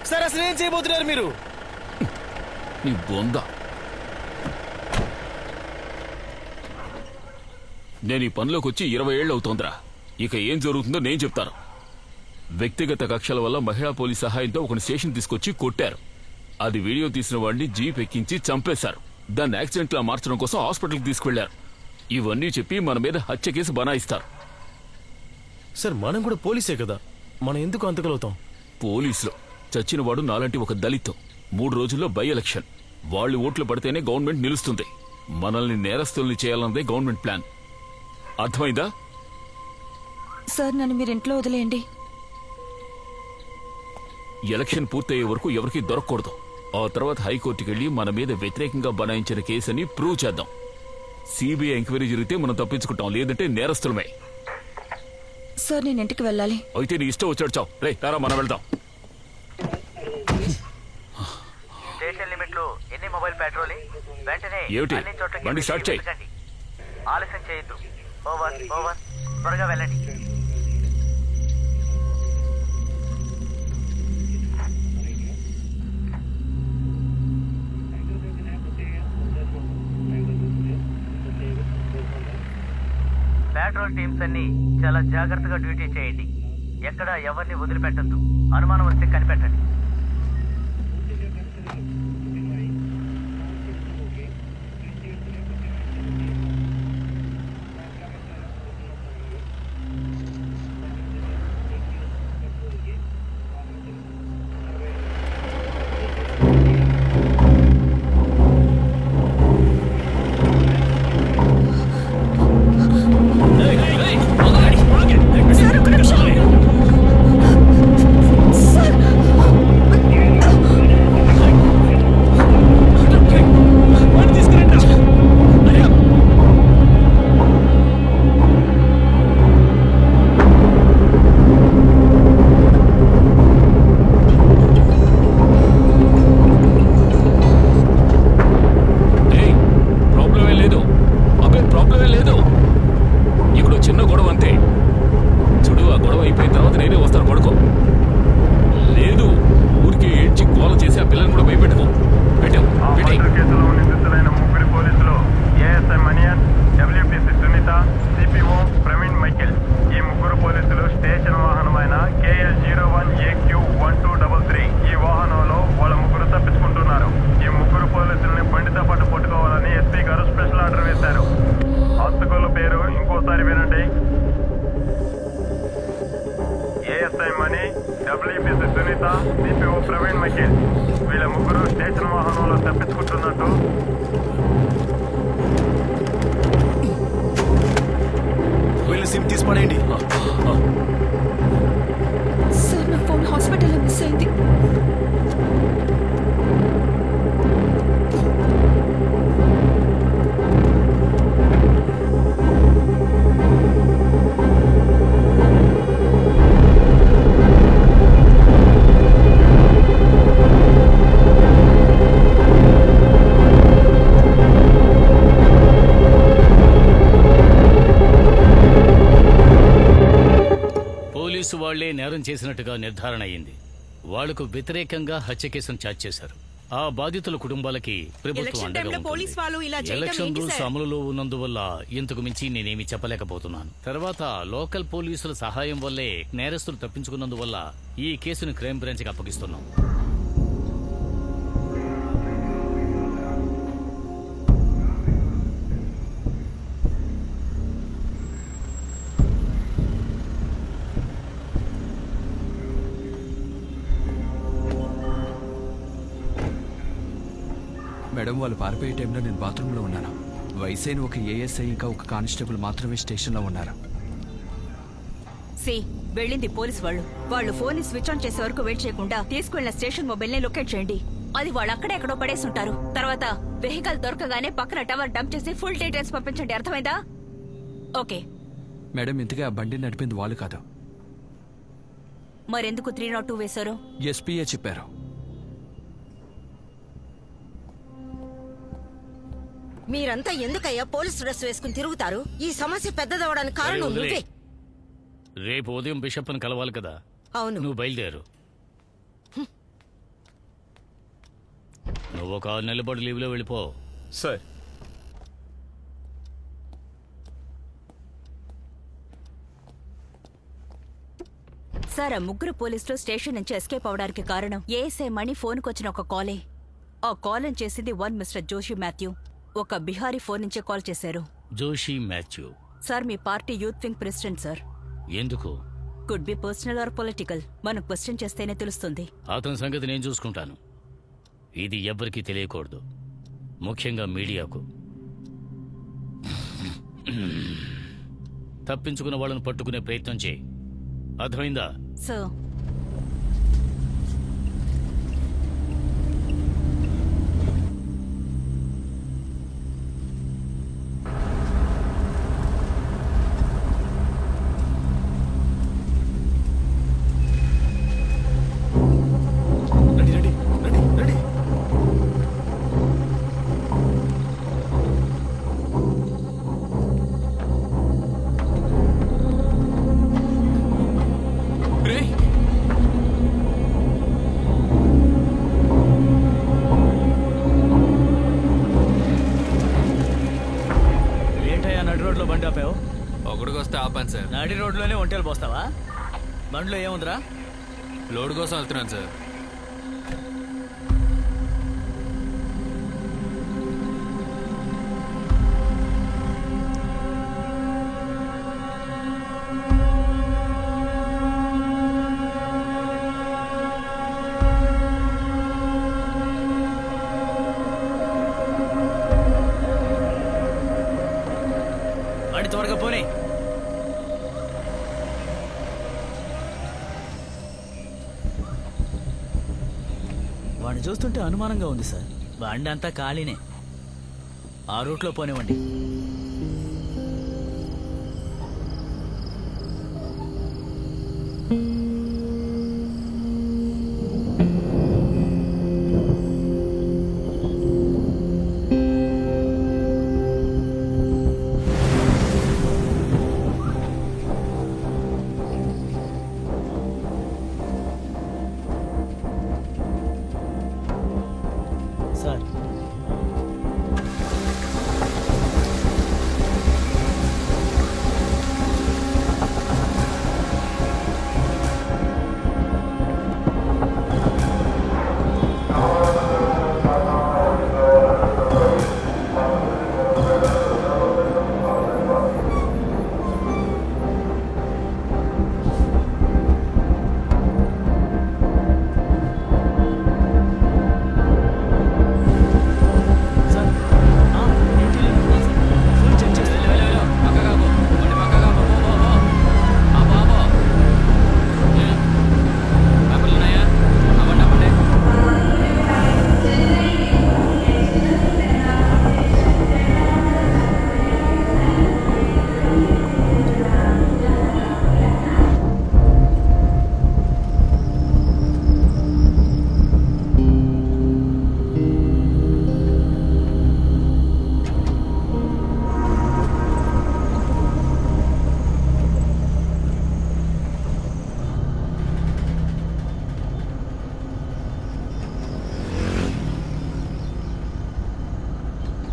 Sir అసలు ఏం చేయబోతున్నారు మీరు? నీ బొంద. నేను ఈ పనిలోకి వచ్చి 20 ఏళ్ళు అవుతోందిరా. ఇక ఏం జరుగుతుందో నేను చెప్తాను. వ్యక్తిగత కక్షల వల్ల మహిళా పోలీస్ సహాయంతో ఒక స్టేషన్ తీసుకొచ్చి కొట్టారు. అది వీడియో తీసిన వాడిని జీప్ ఎక్కించి చంపేశారు. దాన్ని యాక్సిడెంట్ లా మార్చడం కోసం హాస్పిటల్కి తీసుకెళ్లారు. ఇవన్నీ చెప్పి మన మీద హత్య కేసు బనాయిస్తారు. సార్ మనం కూడా పోలీసే కదా, మనం ఎందుకు అంతకలవుతాం? పోలీసులు చచ్చిన వాడు నాలాంటి ఒక దళిత్. 3 రోజుల్లో బై ఎలక్షన్. వాళ్ళు ఓట్లు పడితేనే గవర్నమెంట్ నిలుస్తుంది. మనల్ని నేరస్తుల్ని చేయాలన్నదే గవర్నమెంట్ ప్లాన్. అర్థమైందా? సార్ నన్ను మీరు ఇంట్లో వదిలేయండి. ఎలక్షన్ పూర్తయ్యే వరకు ఎవరికి దొరకకూడదు. ఆ తర్వాత హైకోర్టుకి వెళ్లి మన మీద వ్యతిరేకంగా బనాయించిన కేసుని ప్రూవ్ చేద్దాం. సిబిఐ ఎంక్వైరీ జరిగితే మనం తప్పించుకుంటాం, లేదంటే నేరస్తులమే. సార్ నేను ఇంటికి వెళ్ళాలి. అయితే నీ ఇష్టం వచ్చాడు చావు. రే తారా, మనం వెళ్దాం. స్టేషన్ లిమిట్ లో ఎన్ని మొబైల్ పెట్రోలింగ్? వెంటనే ఏమిటి? అన్ని చోట్లకి బండి స్టార్ట్ చేయి. ఆలస్యం చేయొద్దు. Over over. త్వరగా వెళ్ళండి. పెట్రోల్ టీమ్స్ అన్ని చాలా జాగ్రత్తగా డ్యూటీ చేయండి. ఎక్కడ ఎవరిని వదిలిపెట్టద్దు. అనుమానం వస్తే కనిపెట్టండి. సార్ నా ఫోన్ హాస్పిటల్లో మిస్ అయింది. వాళ్లే నేరం చేసినట్టుగా నిర్ధారణ అయింది. వాళ్లకు వ్యతిరేకంగా హత్య కేసును ఛార్జ్ చేశారు. ఆ బాధితుల కుటుంబాలకి ప్రభుత్వం అండగా ఉంటుంది. ఎలక్షన్ రూల్స్ అమలులో ఉన్నందువల్ల ఇంతకు మించి నేనేమి చెప్పలేకపోతున్నాను. తర్వాత లోకల్ పోలీసుల సహాయం వల్లే నేరస్తులు తప్పించుకున్నందువల్ల ఈ కేసును క్రైమ్ బ్రాంచ్ కి అప్పగిస్తున్నాం. మేడం, వాళ్ళు పారిపోయే టైంలో నేను బాత్రూంలో ఉన్నాను. వయసైన ఒక ఏఎస్ఐ ఇంకా ఒక కానిస్టేబుల్ మాత్రమే స్టేషన్లో ఉన్నారు. వెళ్ళింది పోలీస్ వాళ్ళు ఫోన్ ని స్విచ్ ఆన్ చేసే వరకు వెయిట్ చేయకుండా తీసుకువెళ్లిన స్టేషన్ మొబైల్ ని లొకేట్ చేయండి. అది వాళ్ళు అక్కడెక్కడో పడేసి ఉంటారు. తర్వాత వెహికల్ దొరకగానే పక్కన టవర్ డంప్ చేసి ఫుల్ డీటెయిల్స్ పంపించండి. అర్థమైందా? ఓకే మేడం, ఇంతగా ఆ బండి నడిపింది వాళ్ళు కాదు. మరెందుకు 302 వేశారు? ఎస్పీఏ చెప్పారు. మీరంతా ఎందుకయ్యా పోలీస్ డ్రెస్ వేసుకుని తిరుగుతారు? ఈ సమస్య పెద్దదవడానికి కారణం నువ్వే. రేపు ఉదయం బిషప్ ని కలవాలి కదా. అవును, నువ్వు బయలుదేరు. నువ్వు ఒక 6 నెలల పాటు లీవ్లో వెళ్ళిపో. సార్ సార్, ఆ ముగ్గురు పోలీసులు స్టేషన్ నుంచి ఎస్కేప్ అవడానికి కారణం ఏఎస్ఐ మణి ఫోన్కి వచ్చిన ఒక కాలే. ఆ కాల్ చేసింది మిస్టర్ జోషి మాథ్యూ. ఒక బిహారీ ఫోన్ నుంచే కాల్ చేశారు. జోషి మాథ్యూ సార్, మీ party youth wing president sir. ఎందుకు? Could be personal or political. మనం క్వశ్చన్ చేస్తేనే తెలుస్తుంది. అతని సంగతి నేను చూసుకుంటాను. ఇది ఎవ్వరికీ తెలియకూడదు, ముఖ్యంగా మీడియాకు. తప్పించుకున్న వాళ్ళని పట్టుకునే ప్రయత్నం చేయి, అర్థమైందా? సార్, నాడి రోడ్లోనే ఒంటేలు పోస్తావా? బండ్లో ఏముందిరా? లోడ్ కోసం వెళ్తున్నాను సార్. బండి త్వరగా పోనీ. వాడిని చూస్తుంటే అనుమానంగా ఉంది సార్. బండి అంతా ఖాళీనే. ఆ రూట్లో పోనివ్వండి. సార్,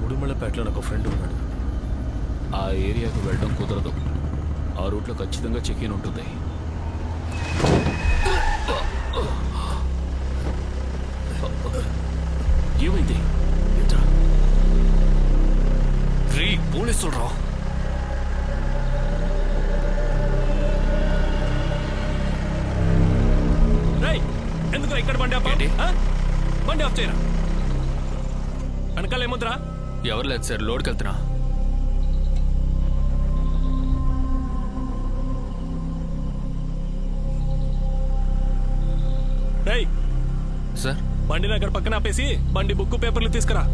ఉడుమలపేటలో నాకు ఫ్రెండ్ ఉన్నాడు. ఆ ఏరియాకు వెళ్ళడం కుదరదు. ఆ రూట్లో ఖచ్చితంగా చెక్ ఇన్ ఉంటుంది. ఏమైంది? పోలీసులు రా. ఎందుకు ఇక్కడ బండి ఆఫ్? బండి ఆఫ్ చేయరా. వెనకాల ఏముందిరా? ఎవరు లేదు సార్, లోడ్కి వెళ్తున్నా. సార్, బండిని అక్కడ పక్కన ఆపేసి బండి బుక్ పేపర్లు తీసుకురా.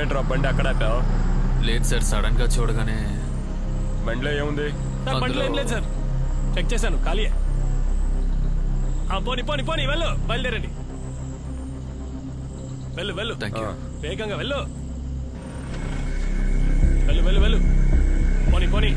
ఏంట్రా బండి అక్కడ ఆపావు? లేదు సార్, సడన్ గా చూడగానే. బండిలో ఏముంది? బండిలో ఏం లేదు సార్, చెక్ చేశాను, ఖాళీయే. పోనీ పోనీ పోనీ, వెళ్ళు, బయలుదేరండి. వెళ్ళు వెళ్ళు, వేగంగా వెళ్ళు, వెళ్ళు వెళ్ళు వెళ్ళు, పోనీ పోనీ.